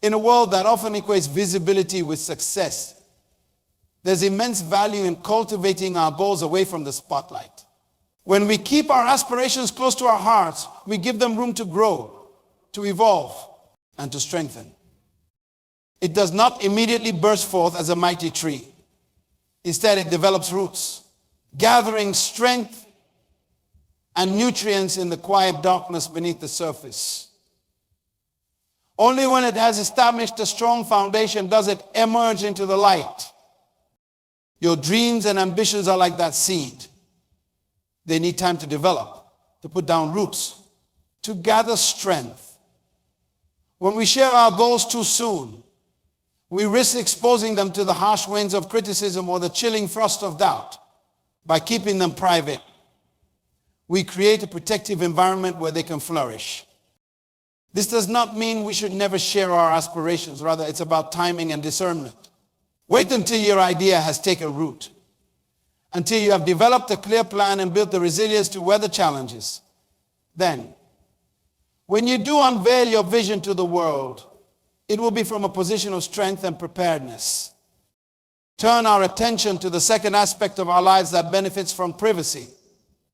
In a world that often equates visibility with success, there's immense value in cultivating our goals away from the spotlight. When we keep our aspirations close to our hearts, we give them room to grow, to evolve, and to strengthen. It does not immediately burst forth as a mighty tree. Instead, it develops roots, gathering strength and nutrients in the quiet darkness beneath the surface. Only when it has established a strong foundation does it emerge into the light. Your dreams and ambitions are like that seed. They need time to develop, to put down roots, to gather strength. When we share our goals too soon, we risk exposing them to the harsh winds of criticism or the chilling frost of doubt. By keeping them private, we create a protective environment where they can flourish. This does not mean we should never share our aspirations. Rather, it's about timing and discernment. Wait until your idea has taken root, until you have developed a clear plan and built the resilience to weather challenges. Then, when you do unveil your vision to the world, it will be from a position of strength and preparedness. Turn our attention to the second aspect of our lives that benefits from privacy.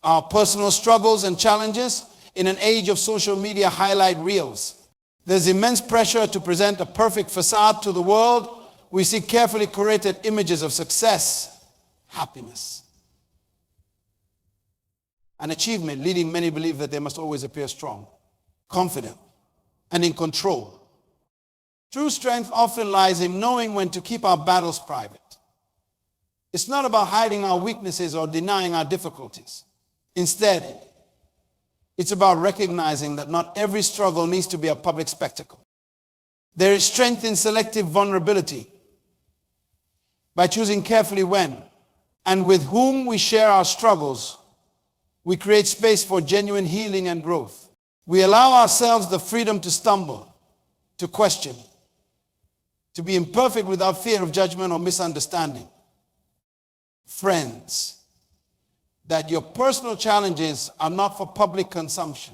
Our personal struggles and challenges in an age of social media highlight reels. There's immense pressure to present a perfect facade to the world. We see carefully curated images of success, happiness, and achievement, leading many believe that they must always appear strong, confident, and in control. True strength often lies in knowing when to keep our battles private. It's not about hiding our weaknesses or denying our difficulties. Instead, it's about recognizing that not every struggle needs to be a public spectacle. There is strength in selective vulnerability. By choosing carefully when and with whom we share our struggles, we create space for genuine healing and growth. We allow ourselves the freedom to stumble, to question, to be imperfect without fear of judgment or misunderstanding. Friends, that your personal challenges are not for public consumption.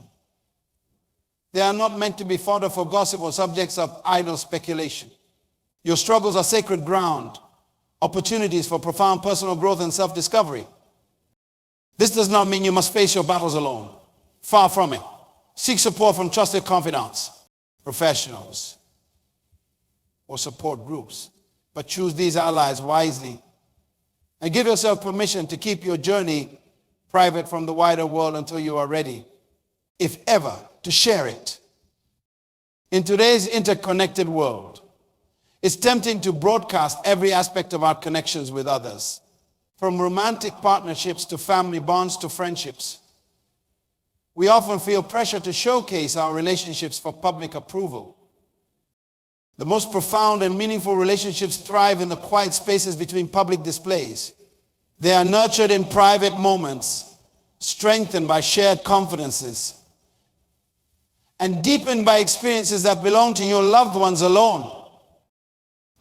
They are not meant to be fodder for gossip or subjects of idle speculation. Your struggles are sacred ground, opportunities for profound personal growth and self-discovery. This does not mean you must face your battles alone. Far from it. Seek support from trusted confidants, professionals, or support groups. But choose these allies wisely. And give yourself permission to keep your journey private from the wider world until you are ready, if ever, to share it. In today's interconnected world, it's tempting to broadcast every aspect of our connections with others, from romantic partnerships to family bonds to friendships. We often feel pressure to showcase our relationships for public approval. The most profound and meaningful relationships thrive in the quiet spaces between public displays. They are nurtured in private moments, strengthened by shared confidences, and deepened by experiences that belong to your loved ones alone.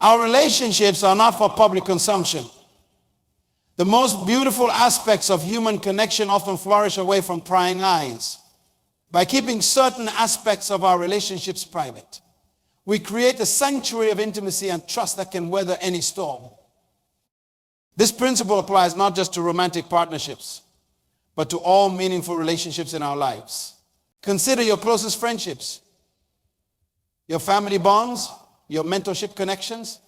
Our relationships are not for public consumption. The most beautiful aspects of human connection often flourish away from prying eyes. By keeping certain aspects of our relationships private, we create a sanctuary of intimacy and trust that can weather any storm. This principle applies not just to romantic partnerships, but to all meaningful relationships in our lives. Consider your closest friendships, your family bonds, your mentorship connections.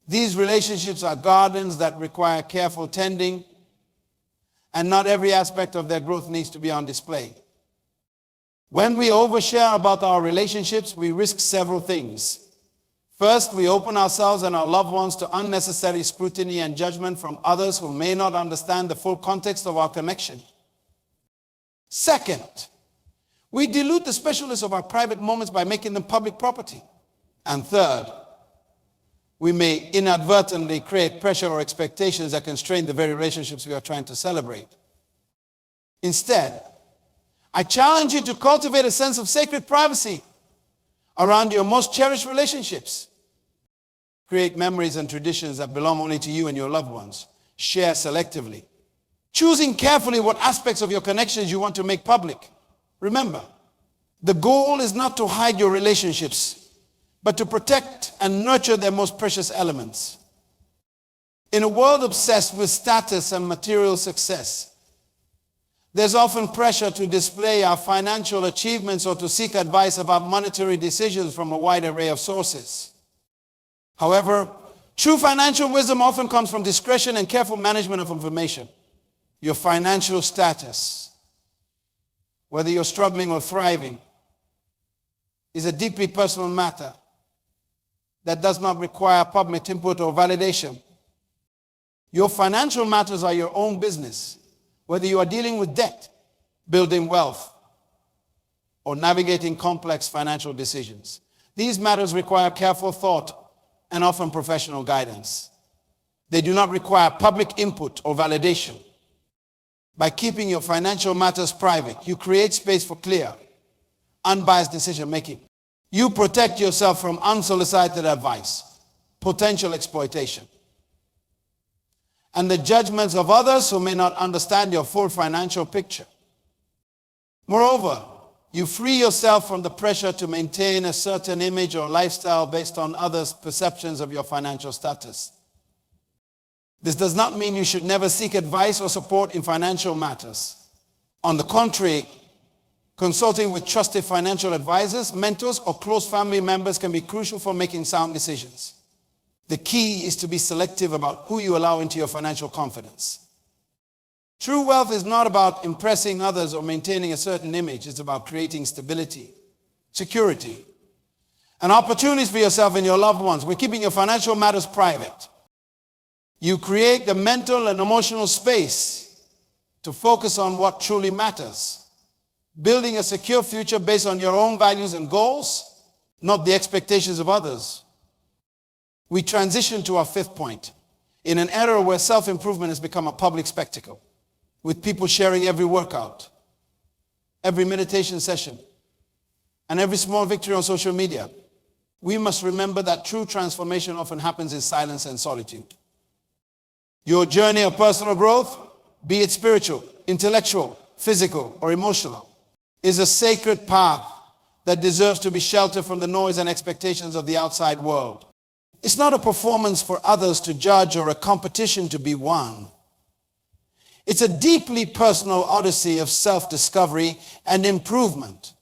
These relationships are gardens that require careful tending, and not every aspect of their growth needs to be on display. When we overshare about our relationships, we risk several things. First, we open ourselves and our loved ones to unnecessary scrutiny and judgment from others who may not understand the full context of our connection. Second, we dilute the specialness of our private moments by making them public property. And third, we may inadvertently create pressure or expectations that constrain the very relationships we are trying to celebrate. Instead, I challenge you to cultivate a sense of sacred privacy around your most cherished relationships. Create memories and traditions that belong only to you and your loved ones. Share selectively, choosing carefully what aspects of your connections you want to make public. Remember, the goal is not to hide your relationships, but to protect and nurture their most precious elements. In a world obsessed with status and material success, there's often pressure to display our financial achievements or to seek advice about monetary decisions from a wide array of sources. However, true financial wisdom often comes from discretion and careful management of information. Your financial status, whether you're struggling or thriving, is a deeply personal matter that does not require public input or validation. Your financial matters are your own business, whether you are dealing with debt, building wealth, or navigating complex financial decisions. These matters require careful thought and often professional guidance. They do not require public input or validation. By keeping your financial matters private, you create space for clear, unbiased decision-making. You protect yourself from unsolicited advice, potential exploitation, and the judgments of others who may not understand your full financial picture. Moreover, you free yourself from the pressure to maintain a certain image or lifestyle based on others' perceptions of your financial status. This does not mean you should never seek advice or support in financial matters. On the contrary, consulting with trusted financial advisors, mentors, or close family members can be crucial for making sound decisions. The key is to be selective about who you allow into your financial confidence. True wealth is not about impressing others or maintaining a certain image. It's about creating stability, security, and opportunities for yourself and your loved ones. We're keeping your financial matters private. You create the mental and emotional space to focus on what truly matters, building a secure future based on your own values and goals, not the expectations of others. We transition to our fifth point. In an era where self-improvement has become a public spectacle, with people sharing every workout, every meditation session, and every small victory on social media, we must remember that true transformation often happens in silence and solitude. Your journey of personal growth, be it spiritual, intellectual, physical, or emotional, is a sacred path that deserves to be sheltered from the noise and expectations of the outside world. It's not a performance for others to judge or a competition to be won. It's a deeply personal odyssey of self-discovery and improvement.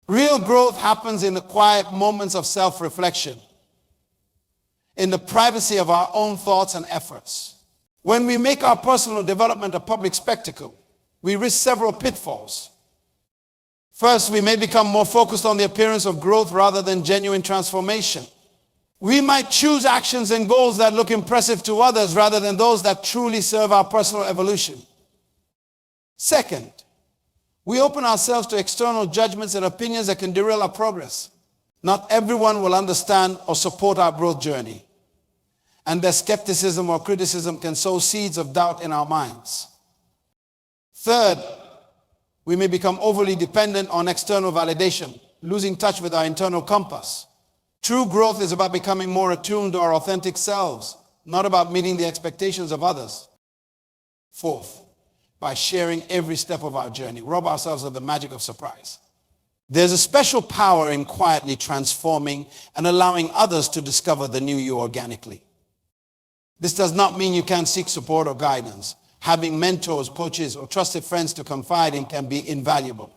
Real growth happens in the quiet moments of self-reflection, in the privacy of our own thoughts and efforts. When we make our personal development a public spectacle, we risk several pitfalls. First, we may become more focused on the appearance of growth rather than genuine transformation. We might choose actions and goals that look impressive to others rather than those that truly serve our personal evolution. Second, we open ourselves to external judgments and opinions that can derail our progress. Not everyone will understand or support our growth journey, and their skepticism or criticism can sow seeds of doubt in our minds. Third, we may become overly dependent on external validation, losing touch with our internal compass. True growth is about becoming more attuned to our authentic selves, not about meeting the expectations of others. Fourth, by sharing every step of our journey, rob ourselves of the magic of surprise. There's a special power in quietly transforming and allowing others to discover the new you organically. This does not mean you can't seek support or guidance. Having mentors, coaches, or trusted friends to confide in can be invaluable.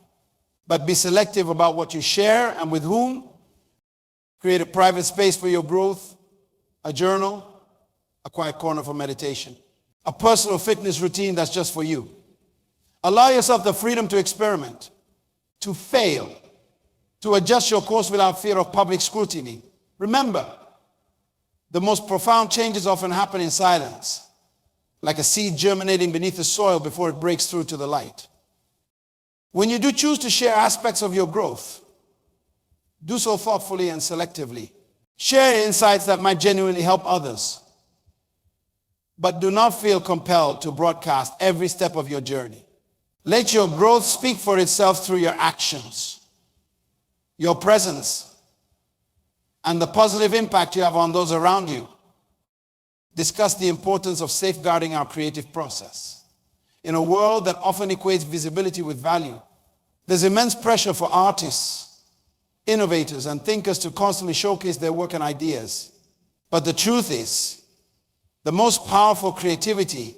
But be selective about what you share and with whom. Create a private space for your growth, a journal, a quiet corner for meditation, a personal fitness routine that's just for you. Allow yourself the freedom to experiment, to fail, to adjust your course without fear of public scrutiny. Remember, the most profound changes often happen in silence, like a seed germinating beneath the soil before it breaks through to the light. When you do choose to share aspects of your growth, do so thoughtfully and selectively. Share insights that might genuinely help others. But do not feel compelled to broadcast every step of your journey. Let your growth speak for itself through your actions, your presence, and the positive impact you have on those around you. Discuss the importance of safeguarding our creative process. In a world that often equates visibility with value, there's immense pressure for artists, innovators, and thinkers to constantly showcase their work and ideas. But the truth is, the most powerful creativity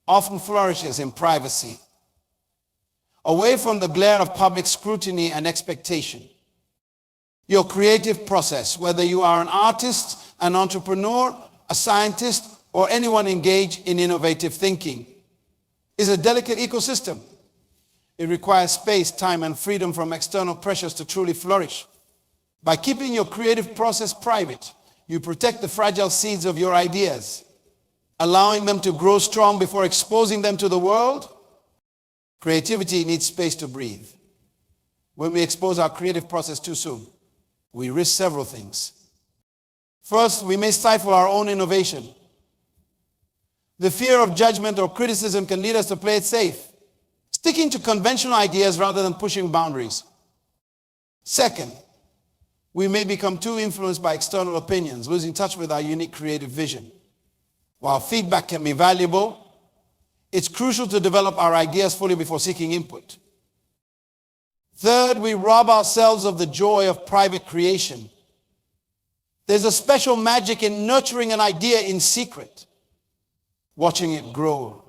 often flourishes in privacy, away from the glare of public scrutiny and expectation. Your creative process, whether you are an artist, an entrepreneur, a scientist, or anyone engaged in innovative thinking, is a delicate ecosystem. It requires space, time, and freedom from external pressures to truly flourish. By keeping your creative process private, you protect the fragile seeds of your ideas, allowing them to grow strong before exposing them to the world. Creativity needs space to breathe. When we expose our creative process too soon, we risk several things. First, we may stifle our own innovation. The fear of judgment or criticism can lead us to play it safe, sticking to conventional ideas rather than pushing boundaries. Second, we may become too influenced by external opinions, losing touch with our unique creative vision. While feedback can be valuable, it's crucial to develop our ideas fully before seeking input. Third, we rob ourselves of the joy of private creation. There's a special magic in nurturing an idea in secret, watching it grow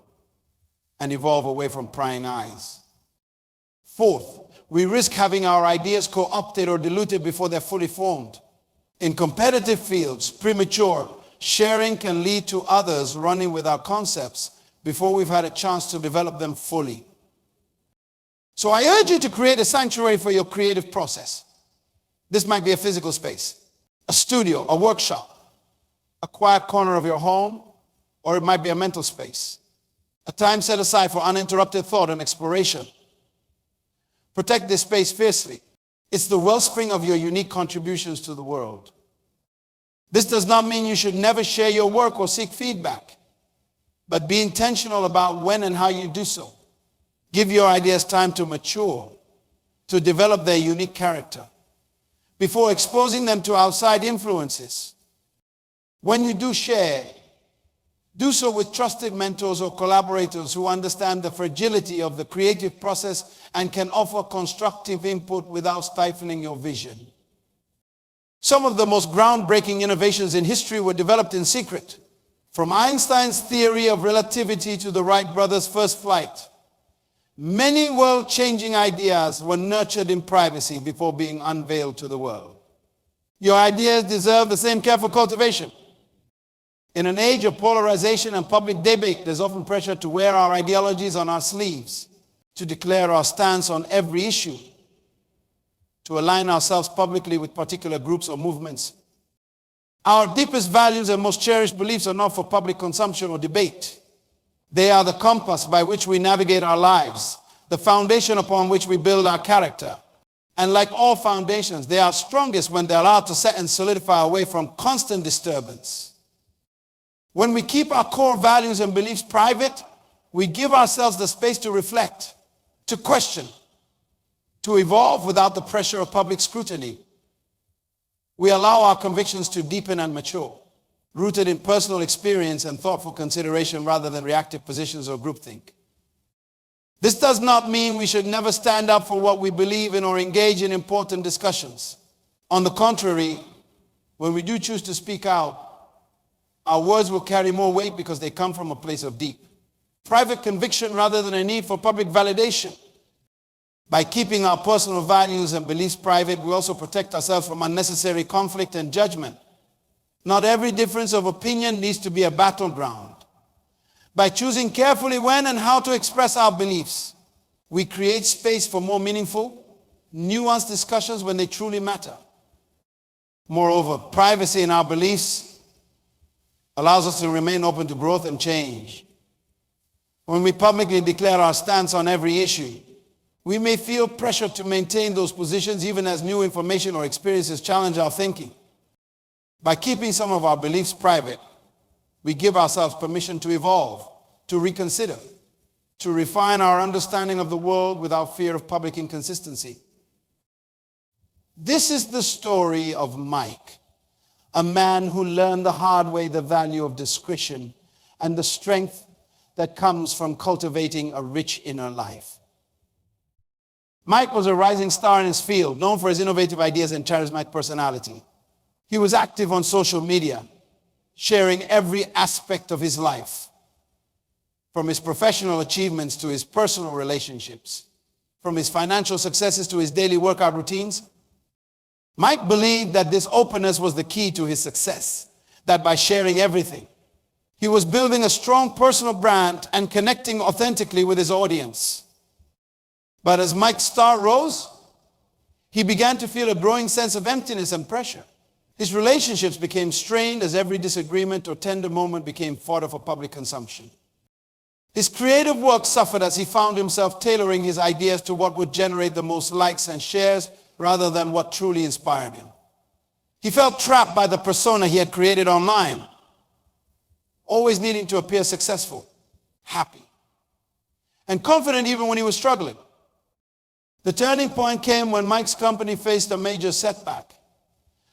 and evolve away from prying eyes. Fourth, we risk having our ideas co-opted or diluted before they're fully formed. In competitive fields, premature sharing can lead to others running with our concepts before we've had a chance to develop them fully. So I urge you to create a sanctuary for your creative process. This might be a physical space, a studio, a workshop, a quiet corner of your home, or it might be a mental space, a time set aside for uninterrupted thought and exploration. Protect this space fiercely. It's the wellspring of your unique contributions to the world. This does not mean you should never share your work or seek feedback, but be intentional about when and how you do so. Give your ideas time to mature, to develop their unique character, before exposing them to outside influences. When you do share, do so with trusted mentors or collaborators who understand the fragility of the creative process and can offer constructive input without stifling your vision. Some of the most groundbreaking innovations in history were developed in secret. From Einstein's theory of relativity to the Wright brothers' first flight, many world-changing ideas were nurtured in privacy before being unveiled to the world. Your ideas deserve the same careful cultivation. In an age of polarization and public debate, there's often pressure to wear our ideologies on our sleeves, to declare our stance on every issue, to align ourselves publicly with particular groups or movements. Our deepest values and most cherished beliefs are not for public consumption or debate. They are the compass by which we navigate our lives, the foundation upon which we build our character. And like all foundations, they are strongest when they're allowed to set and solidify away from constant disturbance. When we keep our core values and beliefs private, we give ourselves the space to reflect, to question, to evolve without the pressure of public scrutiny. We allow our convictions to deepen and mature, rooted in personal experience and thoughtful consideration rather than reactive positions or groupthink. This does not mean we should never stand up for what we believe in or engage in important discussions. On the contrary, when we do choose to speak out, our words will carry more weight because they come from a place of deep, private conviction rather than a need for public validation. By keeping our personal values and beliefs private, we also protect ourselves from unnecessary conflict and judgment. Not every difference of opinion needs to be a battleground. By choosing carefully when and how to express our beliefs, we create space for more meaningful, nuanced discussions when they truly matter. Moreover, privacy in our beliefs allows us to remain open to growth and change. When we publicly declare our stance on every issue, we may feel pressure to maintain those positions even as new information or experiences challenge our thinking. By keeping some of our beliefs private, we give ourselves permission to evolve, to reconsider, to refine our understanding of the world without fear of public inconsistency. This is the story of Mike, a man who learned the hard way the value of discretion and the strength that comes from cultivating a rich inner life. Mike was a rising star in his field, known for his innovative ideas and charismatic personality. He was active on social media, sharing every aspect of his life, from his professional achievements to his personal relationships, from his financial successes to his daily workout routines. Mike believed that this openness was the key to his success, that by sharing everything, he was building a strong personal brand and connecting authentically with his audience. But as Mike's star rose, he began to feel a growing sense of emptiness and pressure. His relationships became strained as every disagreement or tender moment became fodder for public consumption. His creative work suffered as he found himself tailoring his ideas to what would generate the most likes and shares rather than what truly inspired him. He felt trapped by the persona he had created online, always needing to appear successful, happy, and confident even when he was struggling. The turning point came when Mike's company faced a major setback.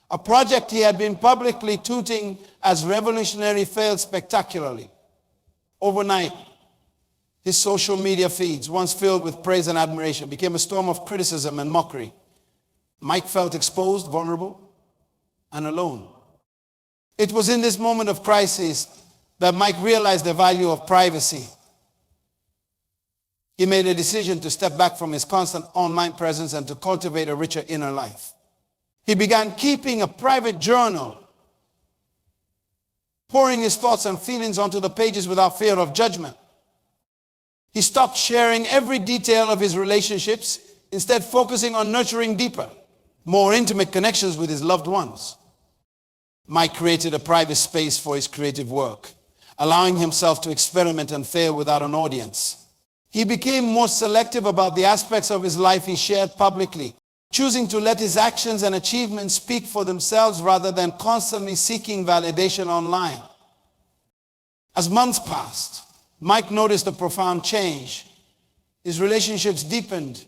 A project he had been publicly touting as revolutionary failed spectacularly. Overnight, his social media feeds, once filled with praise and admiration, became a storm of criticism and mockery. Mike felt exposed, vulnerable, and alone. It was in this moment of crisis that Mike realized the value of privacy. He made a decision to step back from his constant online presence and to cultivate a richer inner life. He began keeping a private journal, pouring his thoughts and feelings onto the pages without fear of judgment. He stopped sharing every detail of his relationships, instead focusing on nurturing deeper, more intimate connections with his loved ones. Mike created a private space for his creative work, allowing himself to experiment and fail without an audience. He became more selective about the aspects of his life he shared publicly, choosing to let his actions and achievements speak for themselves rather than constantly seeking validation online. As months passed, Mike noticed a profound change. His relationships deepened,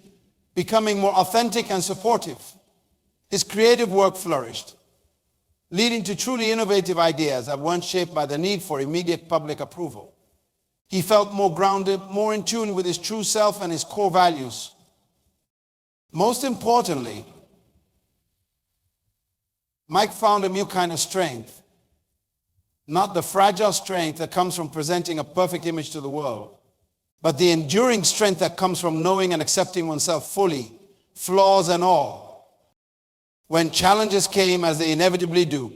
becoming more authentic and supportive. His creative work flourished, leading to truly innovative ideas that weren't shaped by the need for immediate public approval. He felt more grounded, more in tune with his true self and his core values. Most importantly, Mike found a new kind of strength, not the fragile strength that comes from presenting a perfect image to the world, but the enduring strength that comes from knowing and accepting oneself fully, flaws and all. When challenges came, as they inevitably do,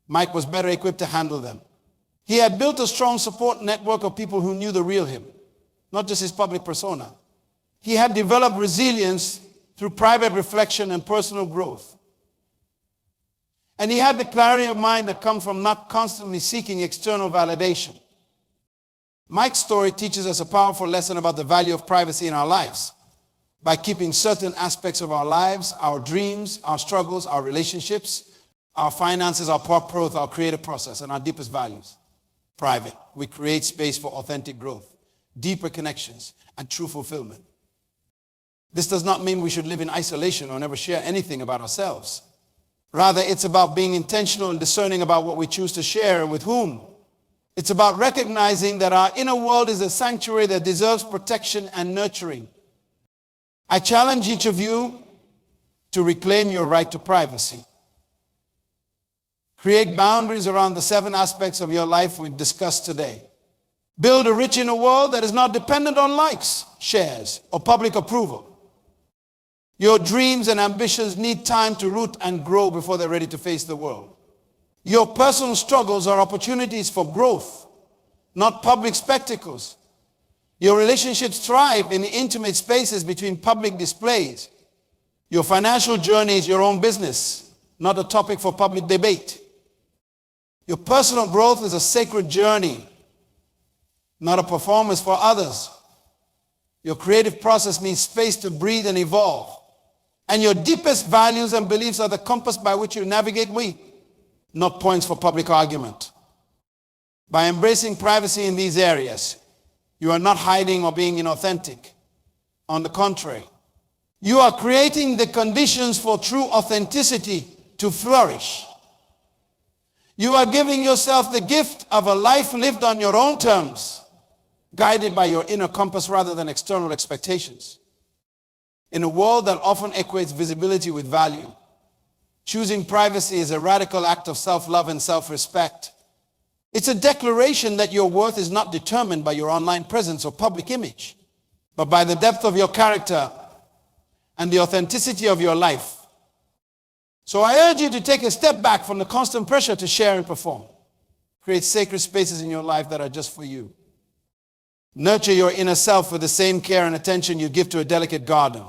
Mike was better equipped to handle them. He had built a strong support network of people who knew the real him, not just his public persona. He had developed resilience through private reflection and personal growth. And he had the clarity of mind that comes from not constantly seeking external validation. Mike's story teaches us a powerful lesson about the value of privacy in our lives. By keeping certain aspects of our lives, our dreams, our struggles, our relationships, our finances, our purpose, our creative process, and our deepest values private, we create space for authentic growth, deeper connections, and true fulfillment. This does not mean we should live in isolation or never share anything about ourselves. Rather, it's about being intentional and discerning about what we choose to share and with whom. It's about recognizing that our inner world is a sanctuary that deserves protection and nurturing. I challenge each of you to reclaim your right to privacy. Create boundaries around the 7 aspects of your life we've discussed today. Build a rich inner world that is not dependent on likes, shares, or public approval. Your dreams and ambitions need time to root and grow before they're ready to face the world. Your personal struggles are opportunities for growth, not public spectacles. Your relationships thrive in intimate spaces between public displays. Your financial journey is your own business, not a topic for public debate. Your personal growth is a sacred journey, not a performance for others. Your creative process needs space to breathe and evolve. And your deepest values and beliefs are the compass by which you navigate week, not points for public argument. By embracing privacy in these areas, you are not hiding or being inauthentic. On the contrary, you are creating the conditions for true authenticity to flourish. You are giving yourself the gift of a life lived on your own terms, guided by your inner compass rather than external expectations. In a world that often equates visibility with value, choosing privacy is a radical act of self-love and self-respect. It's a declaration that your worth is not determined by your online presence or public image, but by the depth of your character and the authenticity of your life. So I urge you to take a step back from the constant pressure to share and perform. Create sacred spaces in your life that are just for you. Nurture your inner self with the same care and attention you give to a delicate garden.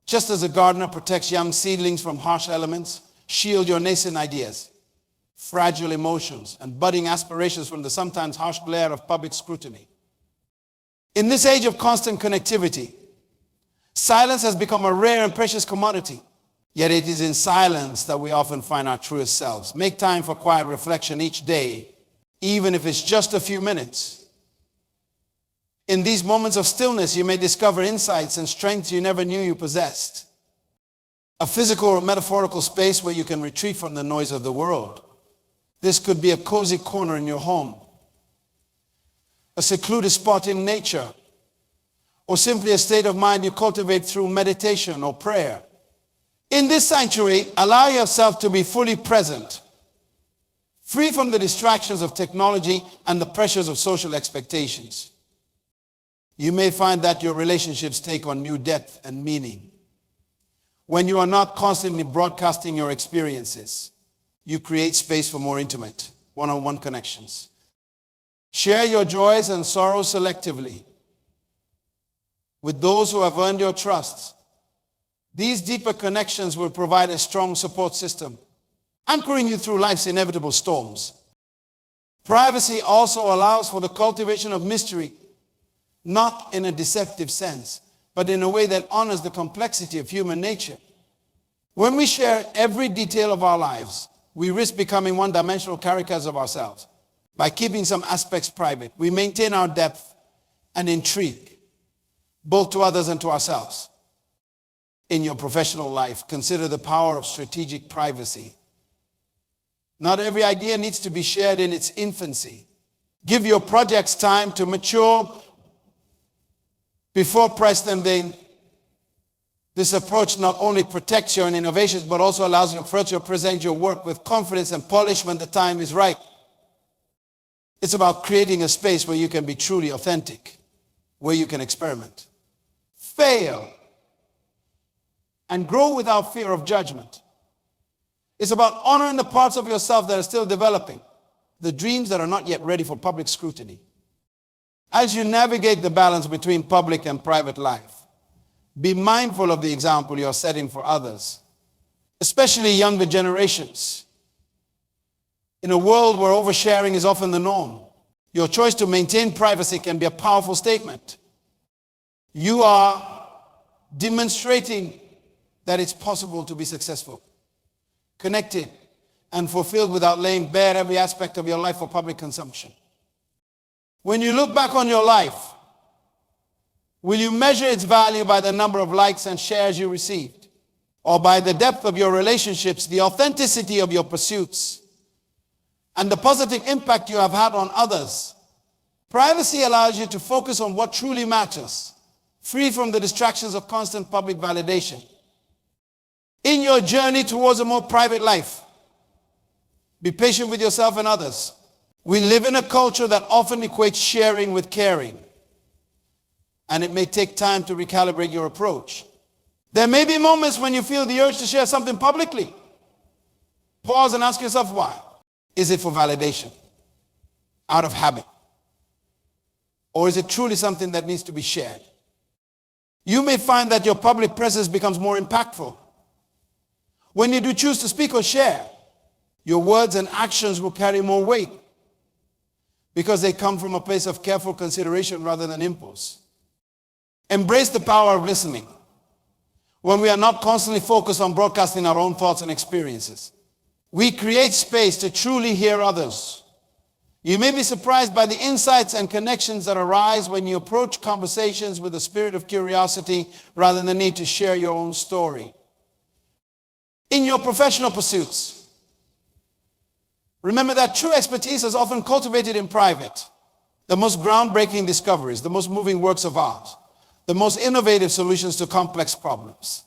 Just as a gardener protects young seedlings from harsh elements, shield your nascent ideas, fragile emotions, and budding aspirations from the sometimes harsh glare of public scrutiny. In this age of constant connectivity, silence has become a rare and precious commodity. Yet it is in silence that we often find our truest selves. Make time for quiet reflection each day, even if it's just a few minutes. In these moments of stillness, you may discover insights and strengths you never knew you possessed. A physical or metaphorical space where you can retreat from the noise of the world. This could be a cozy corner in your home, a secluded spot in nature, or simply a state of mind you cultivate through meditation or prayer. In this sanctuary, allow yourself to be fully present, free from the distractions of technology and the pressures of social expectations. You may find that your relationships take on new depth and meaning. When you are not constantly broadcasting your experiences, you create space for more intimate, one-on-one connections. Share your joys and sorrows selectively with those who have earned your trust. These deeper connections will provide a strong support system, anchoring you through life's inevitable storms. Privacy also allows for the cultivation of mystery, not in a deceptive sense, but in a way that honors the complexity of human nature. When we share every detail of our lives, we risk becoming one-dimensional caricatures of ourselves. By keeping some aspects private, we maintain our depth and intrigue, both to others and to ourselves. In your professional life, consider the power of strategic privacy. Not every idea needs to be shared in its infancy. Give your projects time to mature before press them then. This approach not only protects your innovations, but also allows you to present your work with confidence and polish when the time is right. It's about creating a space where you can be truly authentic, where you can experiment, fail, and grow without fear of judgment. It's about honoring the parts of yourself that are still developing, the dreams that are not yet ready for public scrutiny. As you navigate the balance between public and private life, be mindful of the example you're setting for others, especially younger generations. In a world where oversharing is often the norm, your choice to maintain privacy can be a powerful statement. You are demonstrating that it's possible to be successful, connected, and fulfilled without laying bare every aspect of your life for public consumption. When you look back on your life, will you measure its value by the number of likes and shares you received, or by the depth of your relationships, the authenticity of your pursuits, and the positive impact you have had on others? Privacy allows you to focus on what truly matters, free from the distractions of constant public validation. In your journey towards a more private life, be patient with yourself and others. We live in a culture that often equates sharing with caring, and it may take time to recalibrate your approach. There may be moments when you feel the urge to share something publicly. Pause and ask yourself why. Is it for validation? Out of habit? Or is it truly something that needs to be shared? You may find that your public presence becomes more impactful when you do choose to speak or share. Your words and actions will carry more weight because they come from a place of careful consideration rather than impulse. Embrace the power of listening when we are not constantly focused on broadcasting our own thoughts and experiences. We create space to truly hear others. You may be surprised by the insights and connections that arise when you approach conversations with a spirit of curiosity rather than the need to share your own story. In your professional pursuits, remember that true expertise is often cultivated in private. The most groundbreaking discoveries, the most moving works of art, the most innovative solutions to complex problems.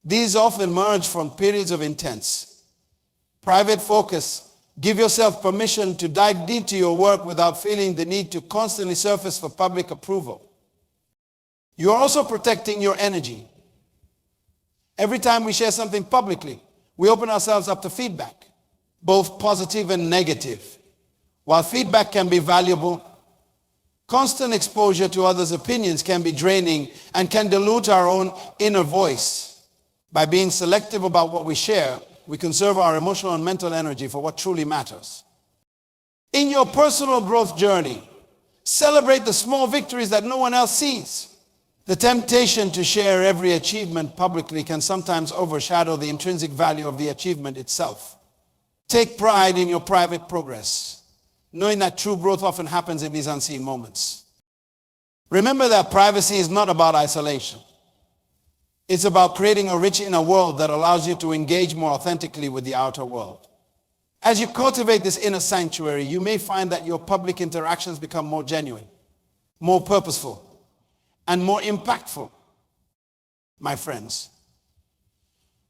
These often emerge from periods of intense private focus. Give yourself permission to dive into your work without feeling the need to constantly surface for public approval. You are also protecting your energy. Every time we share something publicly, we open ourselves up to feedback, both positive and negative. While feedback can be valuable, constant exposure to others' opinions can be draining and can dilute our own inner voice. By being selective about what we share, we conserve our emotional and mental energy for what truly matters. In your personal growth journey, celebrate the small victories that no one else sees. The temptation to share every achievement publicly can sometimes overshadow the intrinsic value of the achievement itself. Take pride in your private progress, knowing that true growth often happens in these unseen moments. Remember that privacy is not about isolation. It's about creating a rich inner world that allows you to engage more authentically with the outer world. As you cultivate this inner sanctuary, you may find that your public interactions become more genuine, more purposeful, and more impactful. My friends,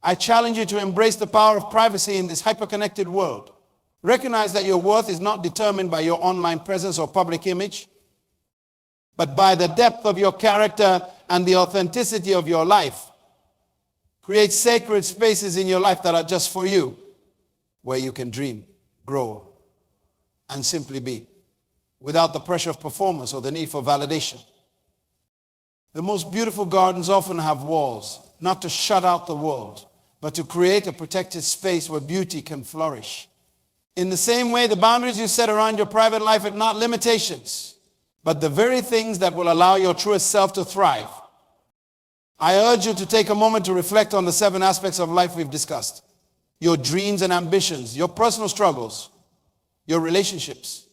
I challenge you to embrace the power of privacy in this hyper-connected world. Recognize that your worth is not determined by your online presence or public image, but by the depth of your character and the authenticity of your life. Create sacred spaces in your life that are just for you, where you can dream, grow, and simply be, without the pressure of performance or the need for validation. The most beautiful gardens often have walls, not to shut out the world, but to create a protected space where beauty can flourish. In the same way, the boundaries you set around your private life are not limitations, but the very things that will allow your truest self to thrive. I urge you to take a moment to reflect on the 7 aspects of life we've discussed. Your dreams and ambitions, your personal struggles, your relationships,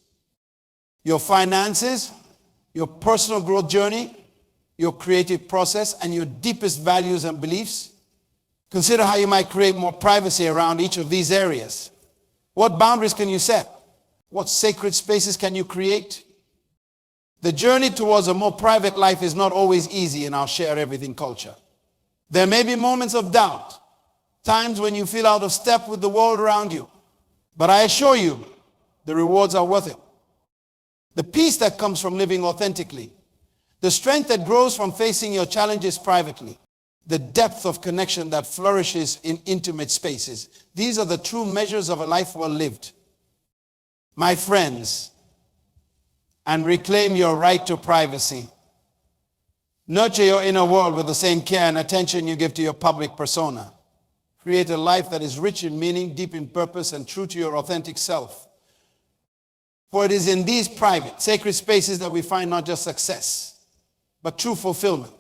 your finances, your personal growth journey, your creative process, and your deepest values and beliefs. Consider how you might create more privacy around each of these areas. What boundaries can you set? What sacred spaces can you create? The journey towards a more private life is not always easy in our share everything culture. There may be moments of doubt, times when you feel out of step with the world around you. But I assure you, the rewards are worth it. The peace that comes from living authentically, the strength that grows from facing your challenges privately, the depth of connection that flourishes in intimate spaces. These are the true measures of a life well lived. My friends, and reclaim your right to privacy. Nurture your inner world with the same care and attention you give to your public persona. Create a life that is rich in meaning, deep in purpose, and true to your authentic self. For it is in these private, sacred spaces that we find not just success, but true fulfillment.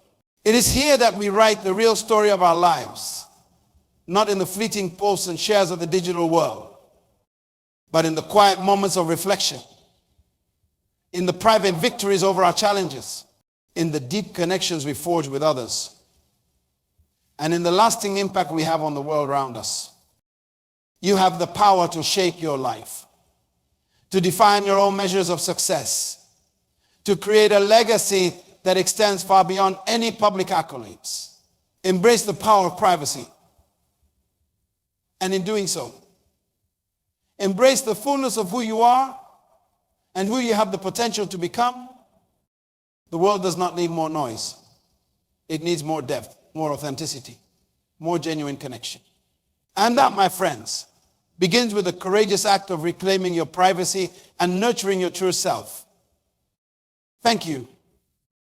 It is here that we write the real story of our lives, not in the fleeting posts and shares of the digital world, but in the quiet moments of reflection, in the private victories over our challenges, in the deep connections we forge with others, and in the lasting impact we have on the world around us. You have the power to shape your life, to define your own measures of success, to create a legacy that extends far beyond any public accolades. Embrace the power of privacy. And in doing so, embrace the fullness of who you are and who you have the potential to become. The world does not need more noise. It needs more depth, more authenticity, more genuine connection. And that, my friends, begins with the courageous act of reclaiming your privacy and nurturing your true self. Thank you